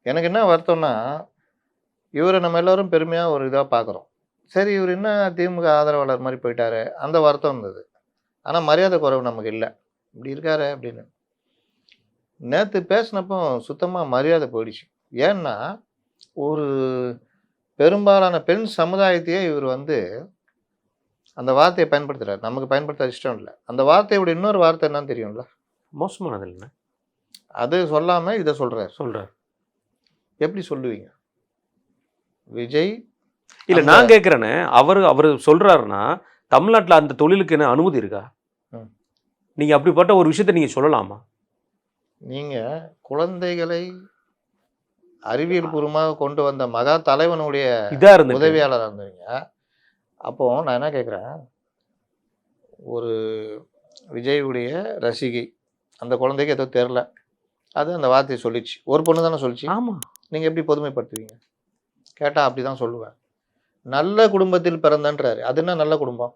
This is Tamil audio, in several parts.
எனக்கு என்ன வருத்தம்னா, இவரை நம்ம எல்லாரும் பெருமையா ஒரு இதா பார்க்குறோம். சரி இவரு என்ன திமுக ஆதரவாளர் மாரி போயிட்டாரே, அந்த வருத்தம் இருந்தது. ஆனா மரியாதை குறைவு நமக்கு இல்ல. இப்படி இருக்காரே அப்படின்னு. நேத்து பேசினப்போ சுத்தமா மரியாதை போயிடுச்சு. ஏன்னா, ஒரு பெரும்பாலான பெண் சமுதாயத்தையே இவர் வந்து அந்த வார்த்தைய பயன்படுத்துறாரு. நமக்கு பயன்படுத்த இஷ்டம் இல்ல. அந்த வார்த்தையோட இன்னொரு வார்த்தை என்னன்னு தெரியும்ல? மோசமானது இல்லைண்ணே. அது சொல்லாம இத சொல்றாரு. சொல்றாரு. எப்படி சொல்லுவீங்க? விஜய் இல்ல அந்த நான் கேட்கிறேனே, அவரு சொல்றாருன்னா, தமிழ்நாட்டுல அந்த தொழிலுக்கு என்ன அனுமதி இருக்கா? ம். நீங்க அப்படிப்பட்ட ஒரு விஷயத்த நீங்க சொல்லலாமா? நீங்க குழந்தைகளை அறிவியல் பூர்வமாக கொண்டு வந்த மகா தலைவனுடைய இதா இருந்துட்டு உதவியாளரா இருந்தீங்க. அப்போ நான் என்ன கேட்கிறேன், ஒரு விஜயுடைய ரசிகை. அந்த குழந்தைக்கு ஏதோ தெரியல. அது அந்த வார்த்தைய சொல்லிச்சு. ஒரு பொண்ணு தானே சொல்லுச்சு. ஆமா. நீங்க எப்படி பொதுமைப்படுத்துவீங்க? கேட்டா அப்படிதான் சொல்லுவேன். நல்ல குடும்பத்தில் பிறந்தன்றாரு. அது என்ன நல்ல குடும்பம்?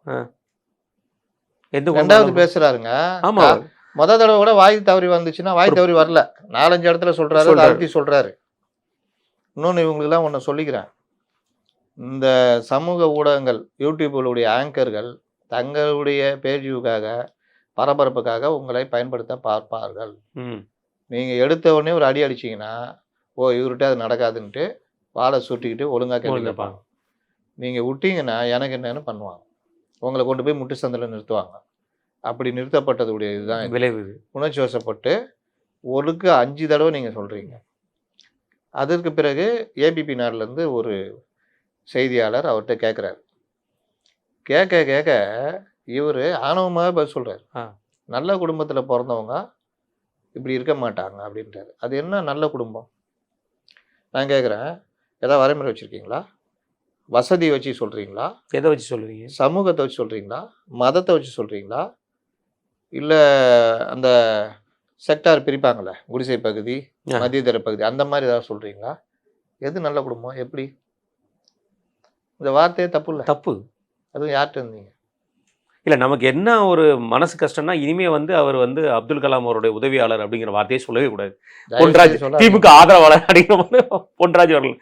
எந்த 2வது பேசுறாருங்க. ஆமா. மொத தடவ கூட வாய் தவறி வந்துச்சுன்னா, வாய் தவறி வரல. 4, 5 இடத்துல சொல்றாரு. அத அழுத்தி சொல்றாரு. இன்னொன்னு இவங்களுக்கெல்லாம் ஒண்ணு சொல்லிக்கிறேன். இந்த சமூக ஊடகங்கள், YouTubeகளுடைய ஆங்கர்கள் தங்களுடைய பேஜ் வியூக்காக, பரபரப்புக்காக உங்களை பயன்படுத்த பார்ப்பார்கள். ம். நீங்க எடுத்த உடனே ஒரு அடி அடிச்சீங்கன்னா, ஓ! இவர்ட்ட அது நடக்காதுன்ட்டு வால சுருட்டிக்கிட்டு ஒழுங்கா கேள்வி கேட்பாங்க. நீங்க விட்டீங்கன்னா, எனக்கு என்னன்னு பண்ணுவாங்க. உங்கள கொண்டு போய் முட்டு சந்துல நிறுத்துவாங்க. அப்படி நிறுத்தப்பட்டதுடைய இதுதான் இது. விளைவு இது. உணர்ச்சி வசப்பட்டு ஒருக்கு 5 தடவ நீங்க சொல்றீங்க. அதற்கு பிறகு ஏபிபி நாடுலேருந்து ஒரு செய்தியாளர் அவர்ட்ட கேட்குறாரு. கேட்க இவரு ஆணவமாவே பதில் சொல்றாரு. நல்ல குடும்பத்துல பொறந்தவங்க இப்படி இருக்க மாட்டாங்க அப்படின்றாரு. அது என்ன நல்ல குடும்பம்? நான் கேட்குறேன், ஏதாவது வரைமுறை வச்சிருக்கீங்களா? வசதி வச்சு சொல்றீங்களா? எத வச்சு சொல்லுவீங்க? சமூகத்த வச்சு சொல்றீங்களா? மதத்த வச்சு சொல்றீங்களா? இல்ல அந்த செக்டார் பிரிப்பாங்கல்ல, குடிசை பகுதி, மத்தியதர பகுதி அந்த மாரி ஏதாவது சொல்றீங்களா? எது நல்ல குடும்பம்? எப்படி? இந்த வார்த்தையே தப்பு இல்ல. தப்பு. அதுவும் யார்ட்ட இருந்தீங்க? இல்ல நமக்கு என்ன ஒரு மனசு கஷ்டம்னா, இனிமே வந்து அவர் வந்து அப்துல் கலாம் அவருடைய உதவியாளர் அப்படிங்கிற வார்த்தையே சொல்லவே கூடாது. பொன்ராஜ் திமுக ஆதரவாளர் அப்படிங்கிற மாதிரி பொன்ராஜ் அவர்கள்